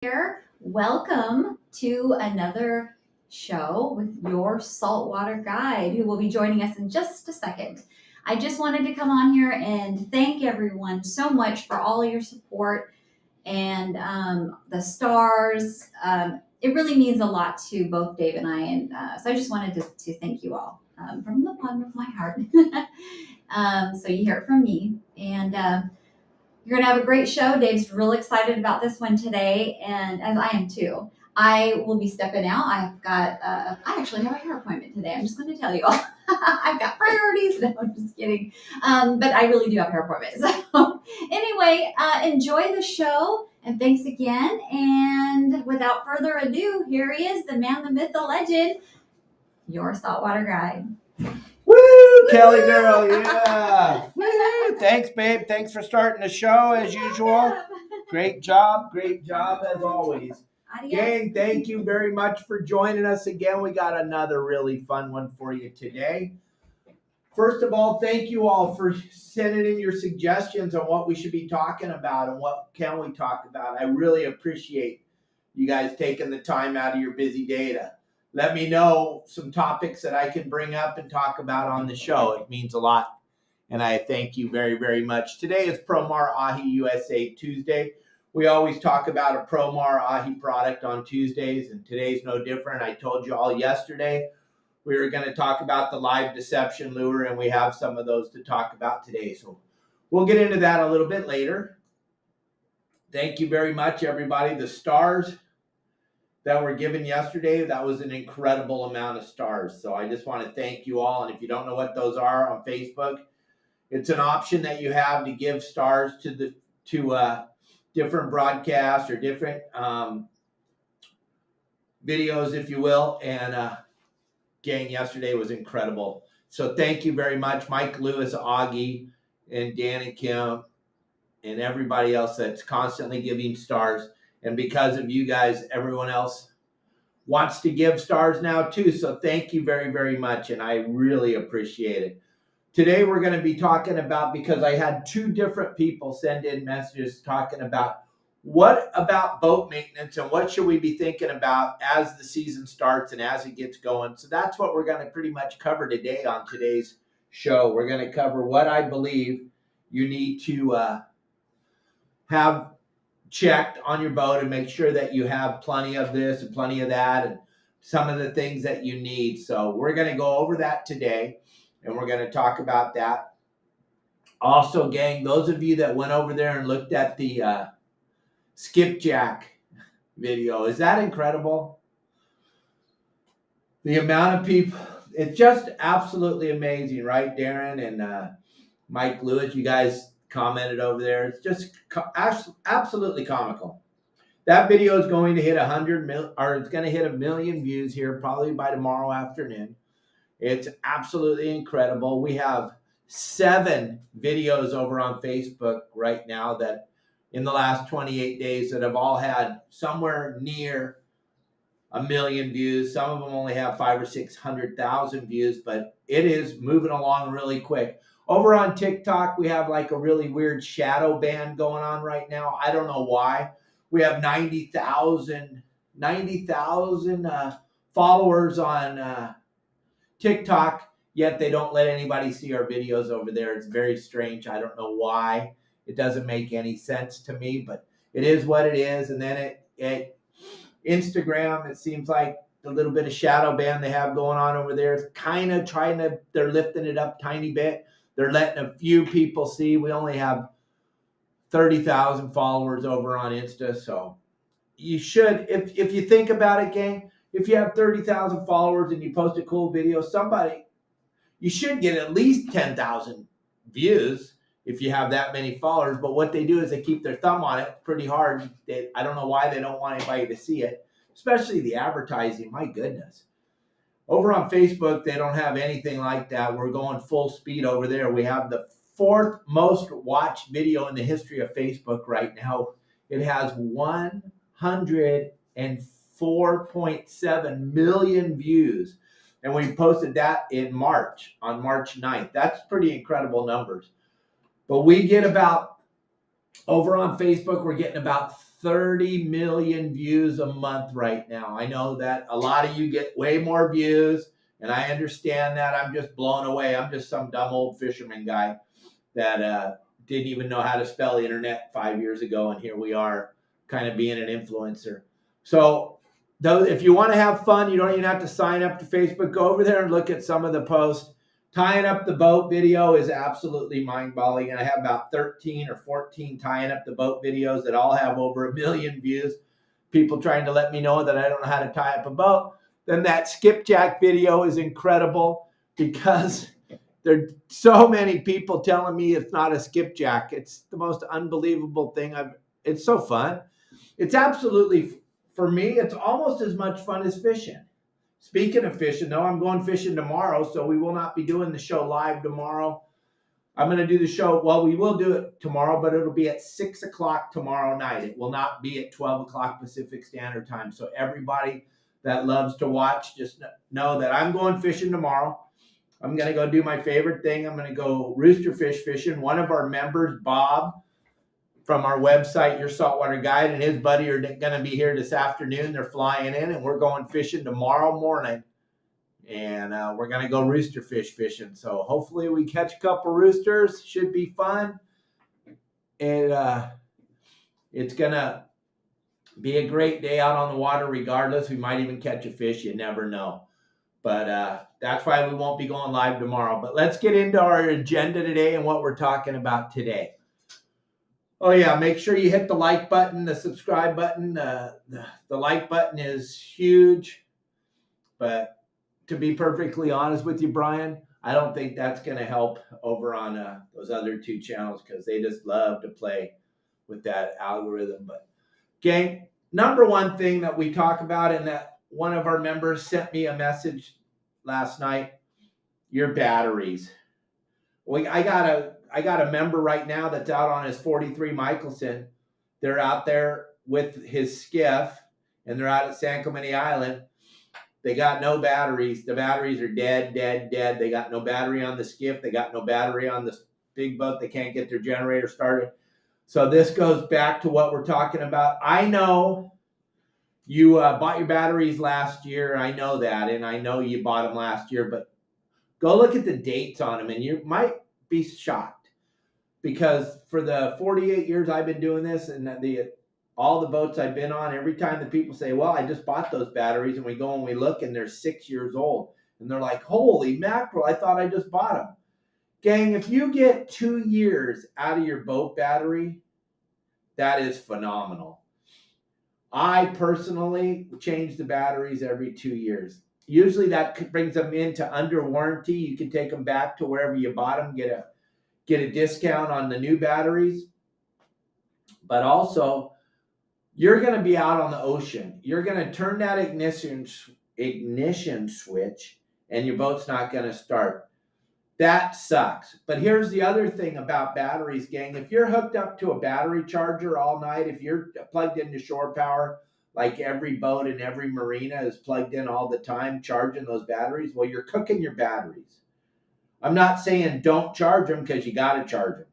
Here. Welcome to another show with your saltwater guide who will be joining us in just a second. I just wanted to come on here and thank everyone so much for all your support and the stars. It really means a lot to both Dave and I, and so I just wanted to thank you all from the bottom of my heart. So you hear it from me, and you're going to have a great show. Dave's real excited about this one today, and as I am too. I will be stepping out. I actually have a hair appointment today. I'm just going to tell you all. I've got priorities. No, I'm just kidding. But I really do have hair appointments. So anyway, enjoy the show, and thanks again. And without further ado, here he is, the man, the myth, the legend, your saltwater guide. Woo, Kelly girl, yeah. Woo. Thanks, babe. Thanks for starting the show as usual. Great job as always. Adios. Gang, thank you very much for joining us again. We got another really fun one for you today. First of all, thank you all for sending in your suggestions on what we should be talking about and what can we talk about. I really appreciate you guys taking the time out of your busy day to let me know some topics that I can bring up and talk about on the show. It means a lot, and I thank you very, very much. Today is Promar Ahi USA Tuesday. We always talk about a Promar Ahi product on Tuesdays, and today's no different. I told you all yesterday we were going to talk about the live deception lure, and we have some of those to talk about today. So we'll get into that a little bit later. Thank you very much, everybody. The stars that were given yesterday, that was an incredible amount of stars. So I just want to thank you all. And if you don't know what those are on Facebook, it's an option that you have to give stars to different broadcasts or different videos, if you will. And gang, yesterday was incredible. So thank you very much, Mike Lewis, Augie, and Dan and Kim, and everybody else that's constantly giving stars. And because of you guys, everyone else wants to give stars now too. So thank you very, very much. And I really appreciate it. Today we're going to be talking about, because I had two different people send in messages talking about what about boat maintenance and what should we be thinking about as the season starts and as it gets going. So that's what we're going to pretty much cover today on today's show. We're going to cover what I believe you need to have checked on your boat and make sure that you have plenty of this and plenty of that and some of the things that you need. So we're going to go over that today, and we're going to talk about that. Also, gang, those of you that went over there and looked at the skipjack video, is that incredible? The amount of people, it's just absolutely amazing, right, Darren and Mike Lewis? You guys commented over there. It's just absolutely comical. That video is going to hit 1 million views here probably by tomorrow afternoon. It's absolutely incredible. We have 7 videos over on Facebook right now that in the last 28 days that have all had somewhere near 1 million views. Some of them only have 500,000 or 600,000 views, but it is moving along really quick. Over on TikTok, we have like a really weird shadow ban going on right now. I don't know why. We have 90,000 followers on TikTok, yet they don't let anybody see our videos over there. It's very strange. I don't know why. It doesn't make any sense to me, but it is what it is. And then Instagram, it seems like the little bit of shadow ban they have going on over there is kind of they're lifting it up tiny bit. They're letting a few people see. We only have 30,000 followers over on Insta. So you should, if you think about it, gang, if you have 30,000 followers and you post a cool video, you should get at least 10,000 views if you have that many followers. But what they do is they keep their thumb on it pretty hard. I don't know why they don't want anybody to see it, especially the advertising. My goodness. Over on Facebook, they don't have anything like that. We're going full speed over there. We have the 4th most watched video in the history of Facebook right now. It has 104.7 million views. And we posted that in March, on March 9th. That's pretty incredible numbers. But we get over on Facebook, we're getting about 30 million views a month right now. I know that a lot of you get way more views, and I understand that. I'm just blown away. I'm just some dumb old fisherman guy that didn't even know how to spell the internet 5 years ago, and here we are kind of being an influencer. So though, if you want to have fun, you don't even have to sign up to Facebook. Go over there and look at some of the posts. Tying up the boat video is absolutely mind-boggling, and I have about 13 or 14 tying up the boat videos that all have over 1 million views. People trying to let me know that I don't know how to tie up a boat. Then that skipjack video is incredible because there are so many people telling me it's not a skipjack. It's the most unbelievable thing. It's so fun. It's absolutely, for me, it's almost as much fun as fishing. Speaking of fishing, though, I'm going fishing tomorrow, so we will not be doing the show live tomorrow. I'm going to do the show. Well, we will do it tomorrow, but it'll be at 6 o'clock tomorrow night. It will not be at 12 o'clock Pacific Standard Time. So everybody that loves to watch, just know that I'm going fishing tomorrow. I'm going to go do my favorite thing. I'm going to go rooster fish fishing. One of our members, Bob, from our website, Your Saltwater Guide, and his buddy are going to be here this afternoon. They're flying in, and we're going fishing tomorrow morning. And we're going to go rooster fish fishing. So hopefully we catch a couple roosters. Should be fun. And it's going to be a great day out on the water regardless. We might even catch a fish. You never know. But that's why we won't be going live tomorrow. But let's get into our agenda today and what we're talking about today. Oh, yeah, make sure you hit the like button, the subscribe button. The like button is huge. But to be perfectly honest with you, Brian, I don't think that's going to help over on those other two channels because they just love to play with that algorithm. But, gang, number one thing that we talk about, and that one of our members sent me a message last night, your batteries. I got a member right now that's out on his 43 Michelson. They're out there with his skiff, and they're out at San Clemente Island. They got no batteries. The batteries are dead. They got no battery on the skiff. They got no battery on the big boat. They can't get their generator started. So this goes back to what we're talking about. I know you bought your batteries last year. I know that, and I know you bought them last year, but go look at the dates on them, and you might be shocked because for the 48 years I've been doing this and all the boats I've been on, every time the people say, well, I just bought those batteries, and we go and we look and they're 6 years old, and they're like, holy mackerel, I thought I just bought them. Gang, if you get 2 years out of your boat battery, that is phenomenal. I personally change the batteries every 2 years. Usually that brings them into under warranty. You can take them back to wherever you bought them, get a discount on the new batteries. But also, you're going to be out on the ocean. You're going to turn that ignition switch, and your boat's not going to start. That sucks. But here's the other thing about batteries, gang. If you're hooked up to a battery charger all night, if you're plugged into shore power, like every boat and every marina is plugged in all the time, charging those batteries, well, you're cooking your batteries. I'm not saying don't charge them because you got to charge them.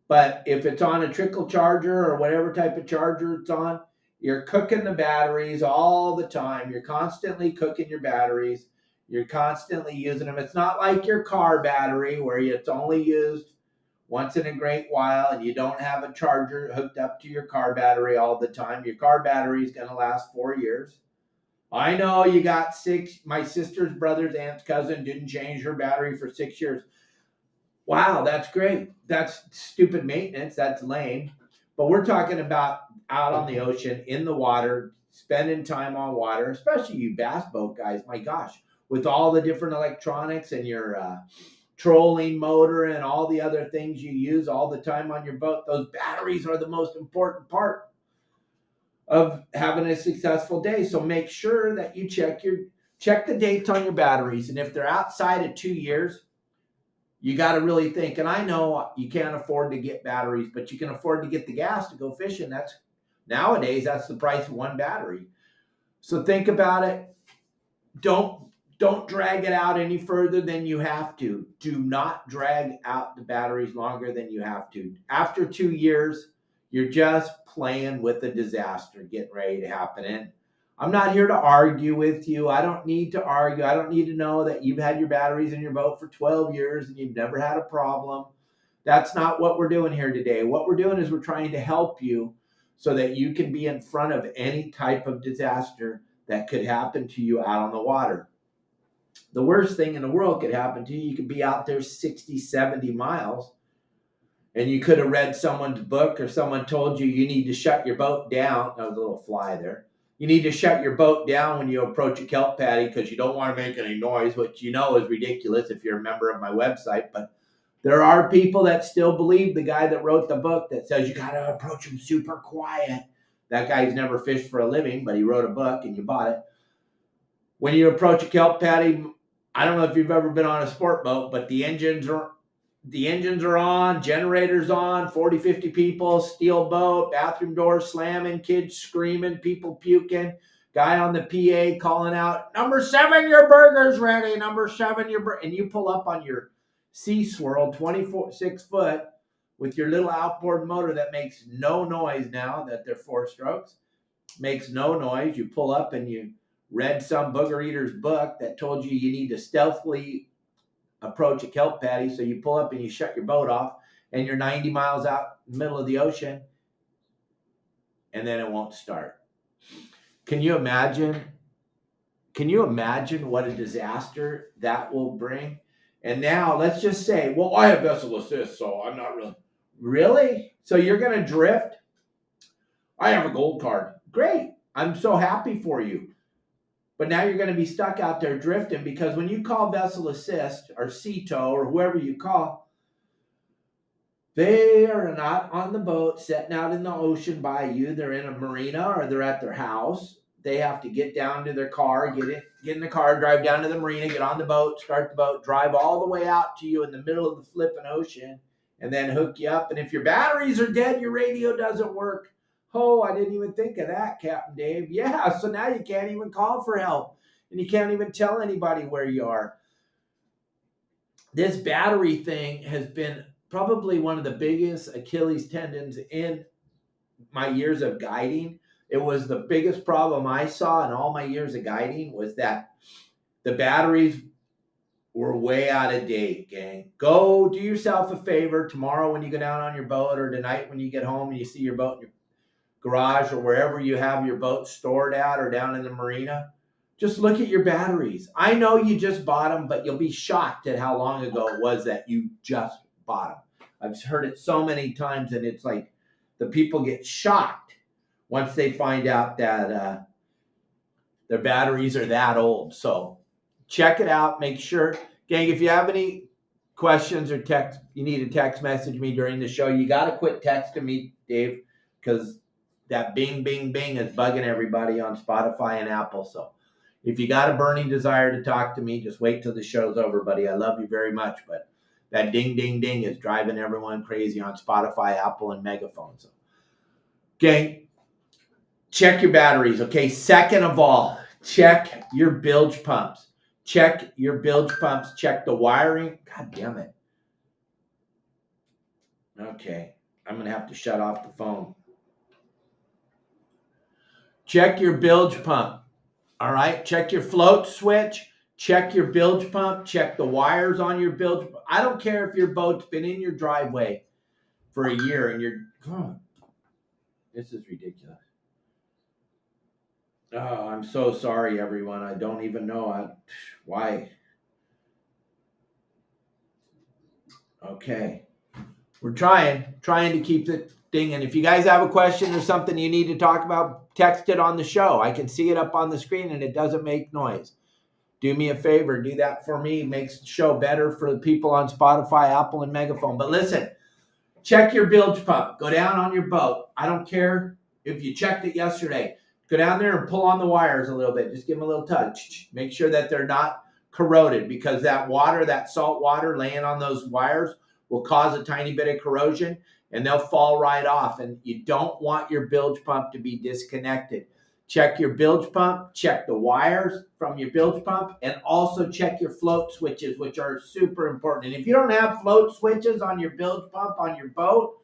But if it's on a trickle charger or whatever type of charger it's on, you're cooking the batteries all the time. You're constantly cooking your batteries. You're constantly using them. It's not like your car battery where it's only used once in a great while and you don't have a charger hooked up to your car battery all the time. Your car battery is going to last 4 years. I know you got 6. My sister's brother's aunt's cousin didn't change her battery for 6 years. Wow, that's great. That's stupid maintenance. That's lame. But we're talking about out on the ocean, in the water, spending time on water, especially you bass boat guys. My gosh, with all the different electronics and your trolling motor and all the other things you use all the time on your boat, those batteries are the most important part of having a successful day. So make sure that you check the dates on your batteries. And if they're outside of 2 years, you got to really think. And I know you can't afford to get batteries, but you can afford to get the gas to go fishing. Nowadays, that's the price of one battery. So think about it. Don't drag it out any further than you have to. Do not drag out the batteries longer than you have to. After 2 years, You're just playing with a disaster getting ready to happen. And I'm not here to argue with you. I don't need to argue. I don't need to know that you've had your batteries in your boat for 12 years and you've never had a problem. That's not what we're doing here today. What we're doing is we're trying to help you so that you can be in front of any type of disaster that could happen to you out on the water. The worst thing in the world could happen to you. You could be out there 60, 70 miles and you could have read someone's book or someone told you need to shut your boat down. That was a little fly there. You need to shut your boat down when you approach a kelp patty because you don't want to make any noise, which you know is ridiculous if you're a member of my website. But there are people that still believe the guy that wrote the book that says you got to approach him super quiet. That guy's never fished for a living, but he wrote a book and you bought it. When you approach a kelp patty, I don't know if you've ever been on a sport boat, but the engines are on, generators on, 40, 50 people, steel boat, bathroom doors slamming, kids screaming, people puking, guy on the PA calling out, number 7, your burger's ready, number 7, and you pull up on your Sea Swirl 26 foot with your little outboard motor that makes no noise now that they're 4 strokes, makes no noise. You pull up and you read some booger eater's book that told you need to stealthily approach a kelp patty. So you pull up and you shut your boat off and you're 90 miles out in the middle of the ocean and then it won't start. Can you imagine what a disaster that will bring? And now let's just say, well, I have vessel assist, so I'm not really. So you're going to drift? I have a gold card. Great. I'm so happy for you. But now you're going to be stuck out there drifting because when you call vessel assist or sea tow or whoever you call, they are not on the boat sitting out in the ocean by you. They're in a marina or they're at their house. They have to get down to their car, get in the car, drive down to the marina, get on the boat, start the boat, drive all the way out to you in the middle of the flipping ocean, and then hook you up. And if your batteries are dead, your radio doesn't work. Oh, I didn't even think of that, Captain Dave. Yeah, so now you can't even call for help, and you can't even tell anybody where you are. This battery thing has been probably one of the biggest Achilles tendons in my years of guiding. It was the biggest problem I saw in all my years of guiding was that the batteries were way out of date, gang. Go do yourself a favor tomorrow when you go down on your boat or tonight when you get home and you see your boat in your garage or wherever you have your boat stored at or down in the marina. Just look at your batteries. I know you just bought them, but you'll be shocked at how long ago it was that you just bought them. I've heard it so many times and it's like the people get shocked once they find out that their batteries are that old. So check it out. Make sure, gang, if you have any questions or text, you need to text message me during the show. You got to quit texting me, Dave, because that bing, bing, bing is bugging everybody on Spotify and Apple. So if you got a burning desire to talk to me, just wait till the show's over, buddy. I love you very much, but that ding, ding, ding is driving everyone crazy on Spotify, Apple, and Megaphone. So, gang, check your batteries, okay? Second of all, check your bilge pumps. Check your bilge pumps. Check the wiring. God damn it. Okay, I'm going to have to shut off the phone. Check your bilge pump. All right, check your float switch. Check your bilge pump. Check the wires on your bilge pump. I don't care if your boat's been in your driveway for a year and you're, oh, this is ridiculous. Oh, I'm so sorry, everyone. I don't even know why. Okay. We're trying to keep the thing. And if you guys have a question or something you need to talk about, text it on the show. I can see it up on the screen and it doesn't make noise. Do me a favor. Do that for me. It makes the show better for the people on Spotify, Apple, and Megaphone. But listen, check your bilge pump. Go down on your boat. I don't care if you checked it yesterday. Go down there and pull on the wires a little bit. Just give them a little touch. Make sure that they're not corroded because that water, that salt water laying on those wires will cause a tiny bit of corrosion and they'll fall right off. And you don't want your bilge pump to be disconnected. Check your bilge pump, check the wires from your bilge pump, and also check your float switches, which are super important. And if you don't have float switches on your bilge pump on your boat,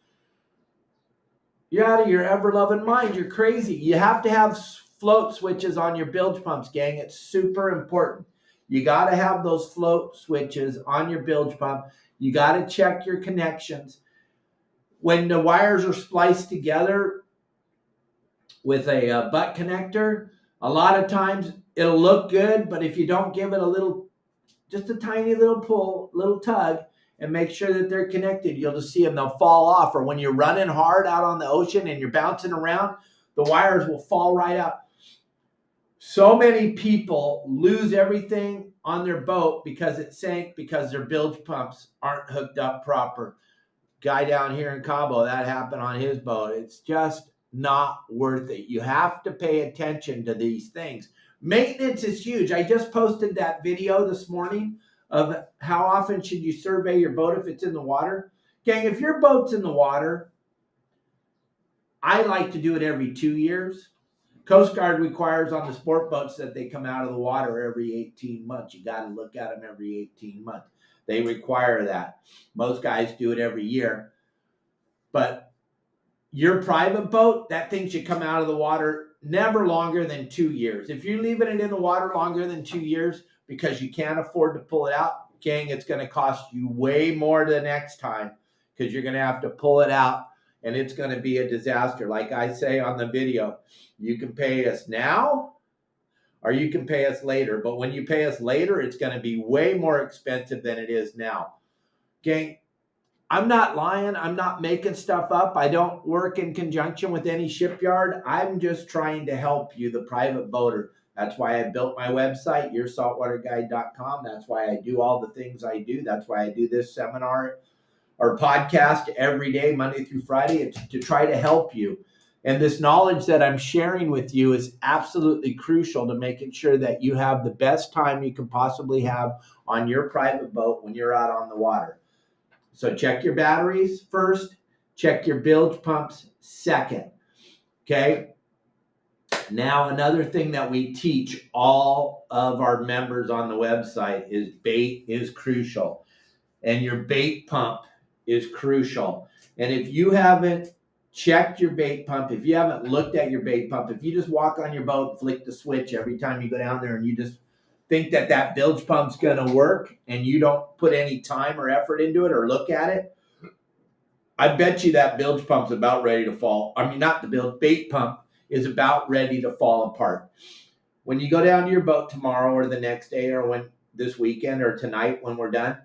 You're out of your ever-loving mind. You're crazy. You have to have float switches on your bilge pumps, gang. It's super important. You got to have those float switches on your bilge pump. You got to check your connections. When the wires are spliced together with a butt connector, a lot of times it'll look good, but if you don't give it a little, just a tiny little pull, little tug, and make sure that they're connected, you'll just see them, they'll fall off. Or when you're running hard out on the ocean and you're bouncing around, the wires will fall right out. So many people lose everything on their boat because it sank because their bilge pumps aren't hooked up proper. Guy down here in Cabo, that happened on his boat. It's just not worth it. You have to pay attention to these things. Maintenance is huge. I just posted that video this morning of how often should you survey your boat if it's in the water. Gang, if your boat's in the water, I like to do it every 2 years. Coast Guard requires on the sport boats that they come out of the water every 18 months. You got to look at them every 18 months. They require that. Most guys do it every year. But your private boat, that thing should come out of the water never longer than 2 years. If you're leaving it in the water longer than 2 years because you can't afford to pull it out, gang, it's going to cost you way more the next time because you're going to have to pull it out and it's going to be a disaster. Like I say on the video, you can pay us now or you can pay us later. But when you pay us later, it's going to be way more expensive than it is now. Gang, I'm not lying. I'm not making stuff up. I don't work in conjunction with any shipyard. I'm just trying to help you, the private boater. That's why I built my website, yoursaltwaterguide.com. That's why I do all the things I do. That's why I do this seminar or podcast every day, Monday through Friday. It's to try to help you. And this knowledge that I'm sharing with you is absolutely crucial to making sure that you have the best time you can possibly have on your private boat when you're out on the water. So check your batteries first, check your bilge pumps second, okay? Now, another thing that we teach all of our members on the website is bait is crucial, and your bait pump is crucial. And if you haven't checked your bait pump, if you haven't looked at your bait pump, if you just walk on your boat and flick the switch every time you go down there and you just think that that bilge pump's going to work and you don't put any time or effort into it or look at it, I bet you that bilge pump's about ready to fall. I mean, not the bilge, bait pump is about ready to fall apart. When you go down to your boat tomorrow or the next day or when this weekend or tonight when we're done,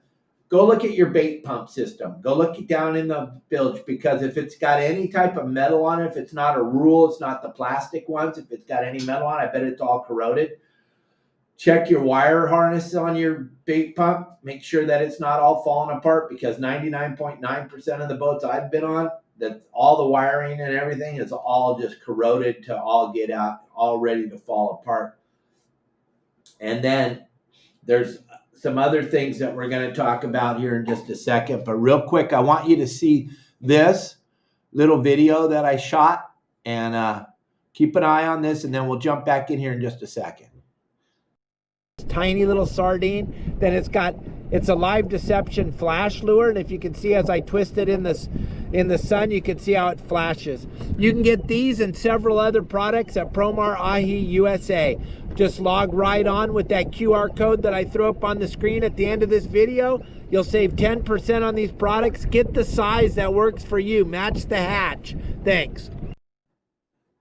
go look at your bait pump system. Go look down in the bilge, because if it's got any type of metal on it, if it's not a rule, it's not the plastic ones, if it's got any metal on it, I bet it's all corroded. Check your wire harness on your bait pump. Make sure that it's not all falling apart, because 99.9% of the boats I've been on, that all the wiring and everything is all just corroded to all get out, all ready to fall apart. And then there's some other things that we're going to talk about here in just a second. But real quick, I want you to see this little video that I shot, and keep an eye on this, and then we'll jump back in here in just a second. Tiny little sardine. Then it's a live deception flash lure, and if you can see as I twist it in the sun, you can see how it flashes. You can get these and several other products at Promar Ahi USA. Just log right on with that QR code that I throw up on the screen at the end of this video. You'll save 10% on these products. Get the size that works for you. Match the hatch. Thanks.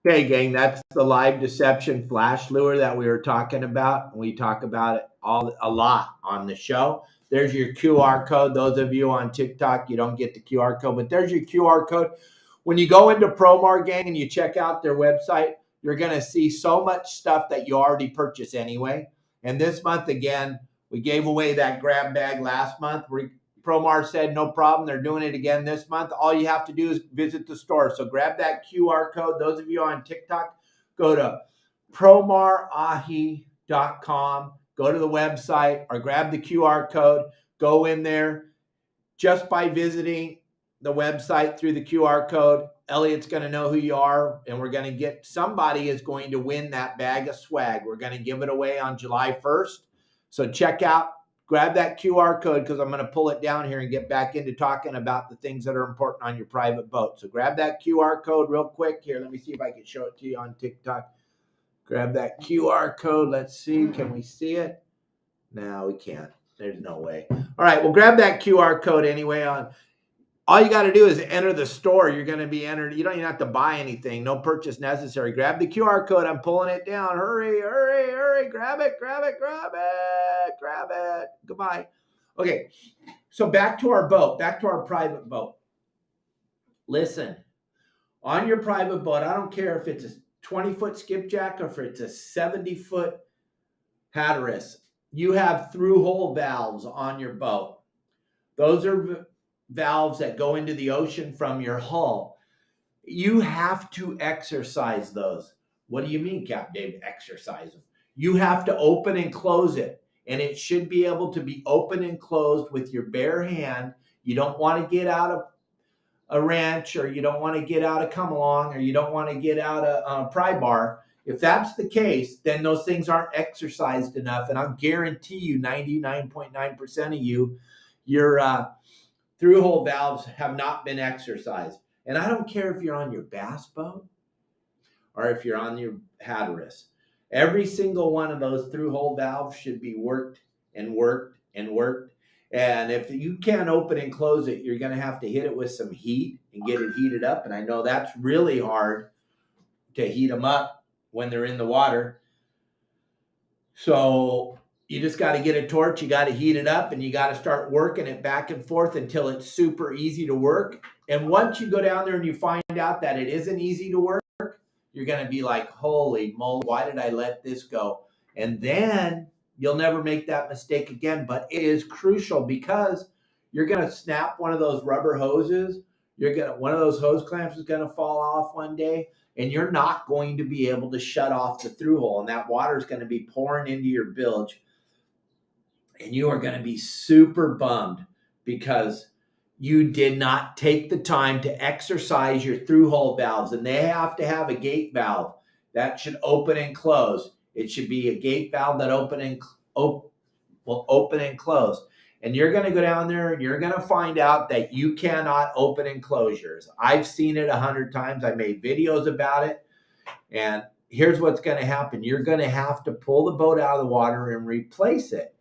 Okay, gang, that's the live deception flash lure that we were talking about. We talk about it a lot on the show. There's your QR code. Those of you on TikTok, you don't get the QR code, but there's your QR code. When you go into Promar, gang, and you check out their website, you're going to see so much stuff that you already purchased anyway. And this month, again, we gave away that grab bag last month. Promar said no problem. They're doing it again this month. All you have to do is visit the store. So grab that QR code. Those of you on TikTok, go to promarahi.com. Go to the website or grab the QR code. Go in there. Just by visiting the website through the QR code, Elliot's going to know who you are, and we're going to somebody is going to win that bag of swag. We're going to give it away on July 1st. So check out grab that QR code because I'm going to pull it down here and get back into talking about the things that are important on your private boat. So grab that QR code real quick here. Let me see if I can show it to you on TikTok. Grab that QR code. Let's see. Can we see it? No, we can't. There's no way. All right. Well, grab that QR code anyway. All you got to do is enter the store. You're going to be entered. You don't even have to buy anything. No purchase necessary. Grab the QR code. I'm pulling it down. Hurry, hurry, hurry. Grab it, grab it, grab it, grab it. Goodbye. Okay. So back to our boat, back to our private boat. Listen, on your private boat, I don't care if it's a 20-foot skipjack or if it's a 70-foot Hatteras, you have through-hole valves on your boat. Those are valves that go into the ocean from your hull. You have to exercise those. What do you mean, Cap Dave, exercise them? You have to open and close it, and it should be able to be open and closed with your bare hand. You don't want to get out of a wrench, or you don't want to get out a come along, or you don't want to get out a pry bar. If that's the case, then those things aren't exercised enough, and I'll guarantee you 99.9% of you, your through-hole valves have not been exercised. And I don't care if you're on your bass boat or if you're on your Hatteras. Every single one of those through-hole valves should be worked and worked and worked. And if you can't open and close it, you're going to have to hit it with some heat and get it heated up. And I know that's really hard to heat them up when they're in the water. So you just got to get a torch, you got to heat it up, and you got to start working it back and forth until it's super easy to work. And once you go down there and you find out that it isn't easy to work, you're going to be like, holy moly, why did I let this go? And then you'll never make that mistake again. But it is crucial because you're going to snap one of those rubber hoses. One of those hose clamps is going to fall off one day, and you're not going to be able to shut off the through hole. And that water is going to be pouring into your bilge. And you are going to be super bummed because you did not take the time to exercise your through-hole valves. And they have to have a gate valve that should open and close. It should be a gate valve that will open and close. And you're going to go down there and you're going to find out that you cannot open and close yours. I've seen it 100 times. I made videos about it. And here's what's going to happen. You're going to have to pull the boat out of the water and replace it.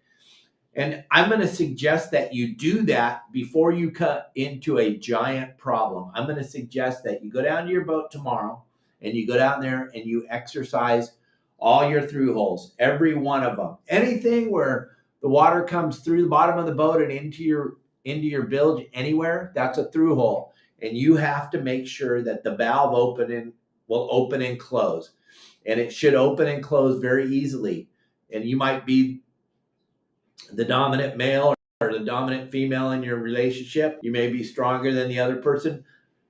And I'm going to suggest that you do that before you cut into a giant problem. I'm going to suggest that you go down to your boat tomorrow and you go down there and you exercise all your through holes, every one of them. Anything where the water comes through the bottom of the boat and into your bilge anywhere, that's a through hole. And you have to make sure that the valve will open and close. And it should open and close very easily. And you might be the dominant male or the dominant female in your relationship. You may be stronger than the other person,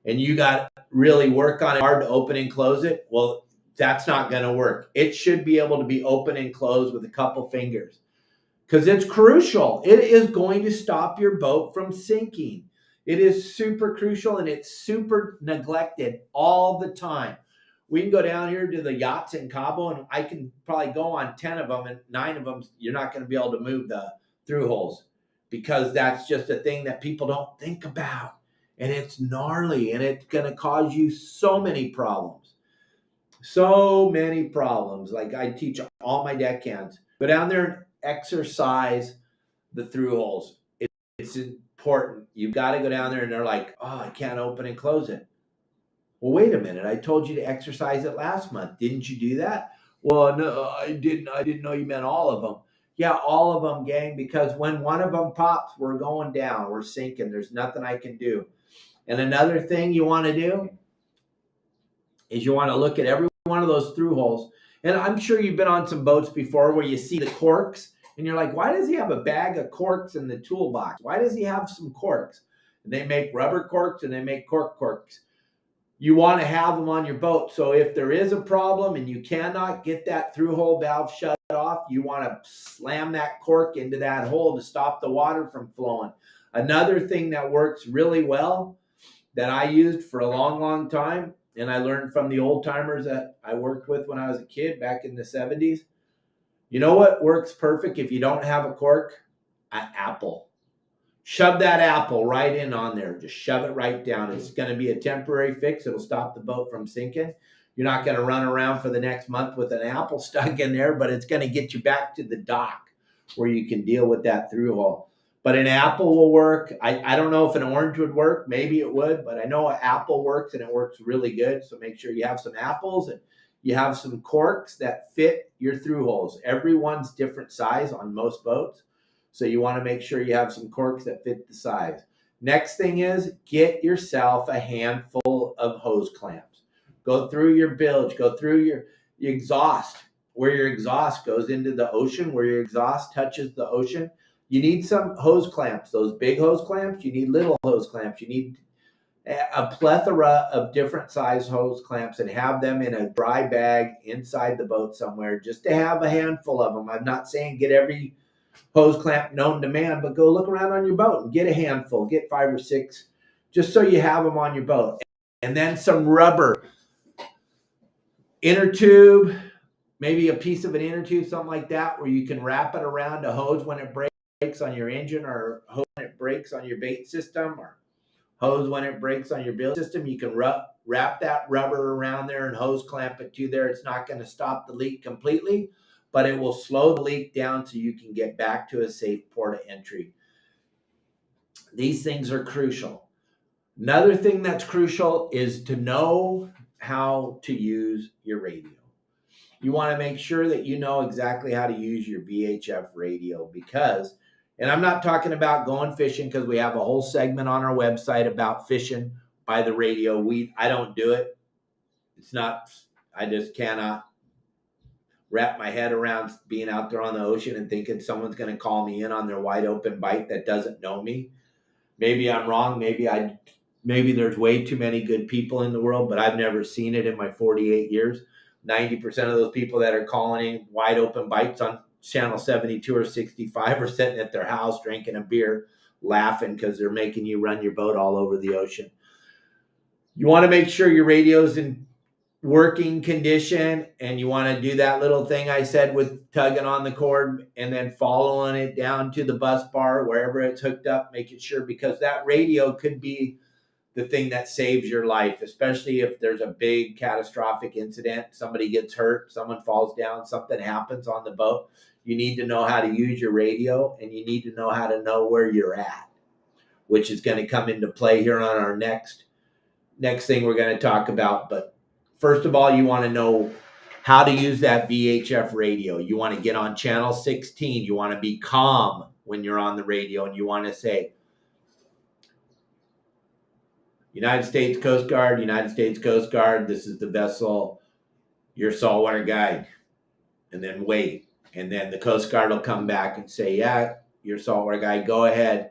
and you got to really work on it hard to open and close it. Well, that's not going to work. It should be able to be open and closed with a couple fingers because it's crucial. It is going to stop your boat from sinking. It is super crucial, and it's super neglected all the time. We can go down here to the yachts in Cabo, and I can probably go on 10 of them, and 9 of them, you're not going to be able to move the through holes because that's just a thing that people don't think about. And it's gnarly, and it's going to cause you so many problems. So many problems. Like I teach all my deckhands. Go down there and exercise the through holes. It's important. You've got to go down there, and they're like, oh, I can't open and close it. Well, wait a minute. I told you to exercise it last month. Didn't you do that? Well, no, I didn't. I didn't know you meant all of them. Yeah, all of them, gang, because when one of them pops, we're going down. We're sinking. There's nothing I can do. And another thing you want to do is you want to look at every one of those through holes. And I'm sure you've been on some boats before where you see the corks and you're like, why does he have a bag of corks in the toolbox? Why does he have some corks? And they make rubber corks and they make corks. You want to have them on your boat. So if there is a problem and you cannot get that through hole valve shut off, you want to slam that cork into that hole to stop the water from flowing. Another thing that works really well that I used for a long, long time, and I learned from the old timers that I worked with when I was a kid back in the 70s. You know what works perfect if you don't have a cork? an apple. Shove that apple right in on there. Just shove it right down. It's going to be a temporary fix. It'll stop the boat from sinking. You're not going to run around for the next month with an apple stuck in there, but it's going to get you back to the dock where you can deal with that through hole. But an apple will work. I don't know if an orange would work. Maybe it would, but I know an apple works and it works really good. So make sure you have some apples and you have some corks that fit your through holes. Everyone's different size on most boats. So you want to make sure you have some corks that fit the size. Next thing is get yourself a handful of hose clamps. Go through your bilge, go through your exhaust, where your exhaust goes into the ocean, where your exhaust touches the ocean. You need some hose clamps, those big hose clamps. You need little hose clamps. You need a plethora of different size hose clamps and have them in a dry bag inside the boat somewhere just to have a handful of them. I'm not saying get every hose clamp known to man, but go look around on your boat and get a handful, get 5 or 6, just so you have them on your boat. And then some rubber, inner tube, maybe a piece of an inner tube, something like that, where you can wrap it around a hose when it breaks on your engine, or hose when it breaks on your bait system, or hose when it breaks on your bilge system. You can wrap that rubber around there and hose clamp it to there. It's not going to stop the leak completely, but it will slow the leak down so you can get back to a safe port of entry. These things are crucial. Another thing that's crucial is to know how to use your radio. You want to make sure that you know exactly how to use your VHF radio, because, and I'm not talking about going fishing, because we have a whole segment on our website about fishing by the radio. I don't do it. It's not, I just cannot wrap my head around being out there on the ocean and thinking someone's going to call me in on their wide open bite that doesn't know me. Maybe I'm wrong. Maybe there's way too many good people in the world, but I've never seen it in my 48 years. 90% of those people that are calling in wide open bites on channel 72 or 65 are sitting at their house drinking a beer, laughing because they're making you run your boat all over the ocean. You want to make sure your radio's in working condition, and you want to do that little thing I said with tugging on the cord and then following it down to the bus bar, wherever it's hooked up, making sure, because that radio could be the thing that saves your life, especially if there's a big catastrophic incident, somebody gets hurt, someone falls down, something happens on the boat. You need to know how to use your radio, and you need to know how to know where you're at, which is going to come into play here on our next thing we're going to talk about. But first of all, you want to know how to use that VHF radio. You want to get on channel 16. You want to be calm when you're on the radio, and you want to say, United States Coast Guard, United States Coast Guard, this is the vessel, your saltwater guide. And then wait. And then the Coast Guard will come back and say, yeah, your saltwater guide, go ahead.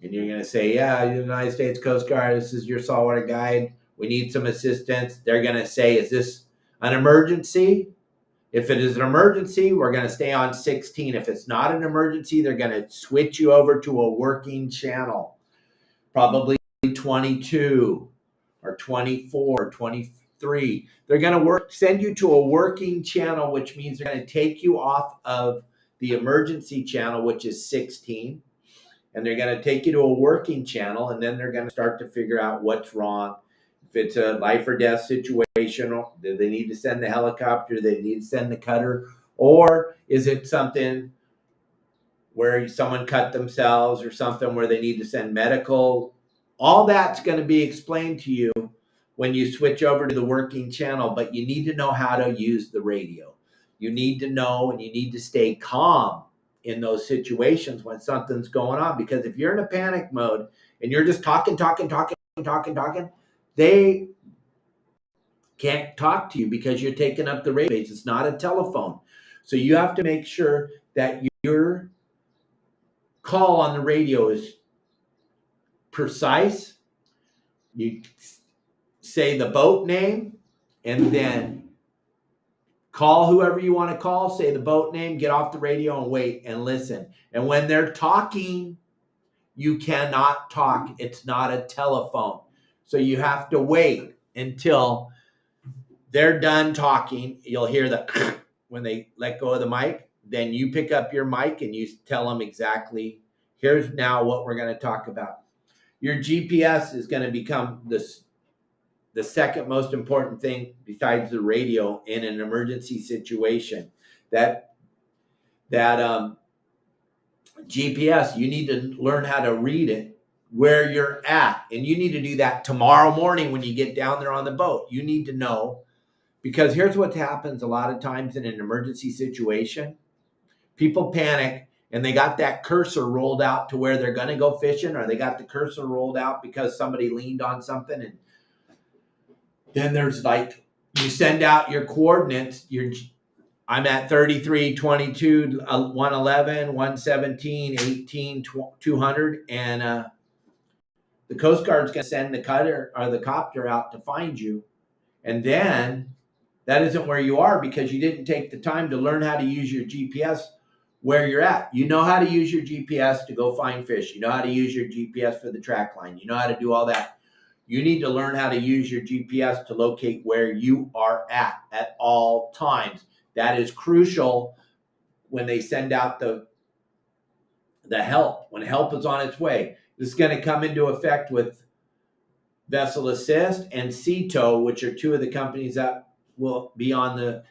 And you're going to say, yeah, United States Coast Guard, this is your saltwater guide. We need some assistance. They're going to say, is this an emergency? If it is an emergency, we're going to stay on 16. If it's not an emergency, they're going to switch you over to a working channel, probably 22 or 24, 23. They're going to send you to a working channel, which means they're going to take you off of the emergency channel, which is 16. And they're going to take you to a working channel, and then they're going to start to figure out what's wrong. If it's a life or death situation, do they need to send the helicopter? Do they need to send the cutter? Or is it something where someone cut themselves, or something where they need to send medical? All that's going to be explained to you when you switch over to the working channel, but you need to know how to use the radio. You need to know, and you need to stay calm in those situations when something's going on, because if you're in a panic mode and you're just talking, they can't talk to you because you're taking up the radio. It's not a telephone. So you have to make sure that your call on the radio is precise. You say the boat name, and then call whoever you want to call, say the boat name, get off the radio and wait and listen. And when they're talking, you cannot talk. It's not a telephone. So you have to wait until they're done talking. You'll hear the when they let go of the mic. Then you pick up your mic and you tell them exactly here's now what we're going to talk about. Your GPS is going to become the second most important thing besides the radio in an emergency situation. That GPS, you need to learn how to read it where you're at. And you need to do that tomorrow morning when you get down there on the boat. You need to know, because here's what happens a lot of times in an emergency situation. People panic and they got that cursor rolled out to where they're going to go fishing, or they got the cursor rolled out because somebody leaned on something. And then there's like, you send out your coordinates. I'm at 33, 22, 111, 117, 18, 200. And the Coast Guard's going to send the cutter or the copter out to find you. And then that isn't where you are because you didn't take the time to learn how to use your GPS where you're at. You know how to use your GPS to go find fish. You know how to use your GPS for the track line. You know how to do all that. You need to learn how to use your GPS to locate where you are at all times. That is crucial when they send out the help, when help is on its way. This is going to come into effect with Vessel Assist and Sea Tow, which are two of the companies that will be on the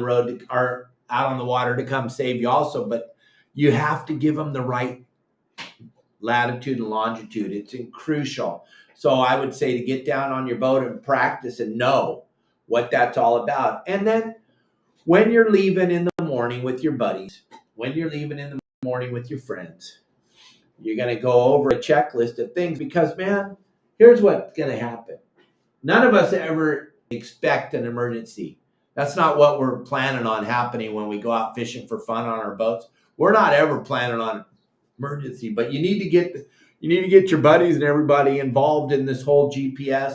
road or out on the water to come save you also. But you have to give them the right latitude and longitude. It's crucial. So I would say to get down on your boat and practice and know what that's all about. And then when you're leaving in the morning with your buddies, when you're leaving in the morning with your friends, you're going to go over a checklist of things because, man, here's what's going to happen. None of us ever expect an emergency. That's not what we're planning on happening when we go out fishing for fun on our boats. We're not ever planning on emergency, but you need to get your buddies and everybody involved in this whole GPS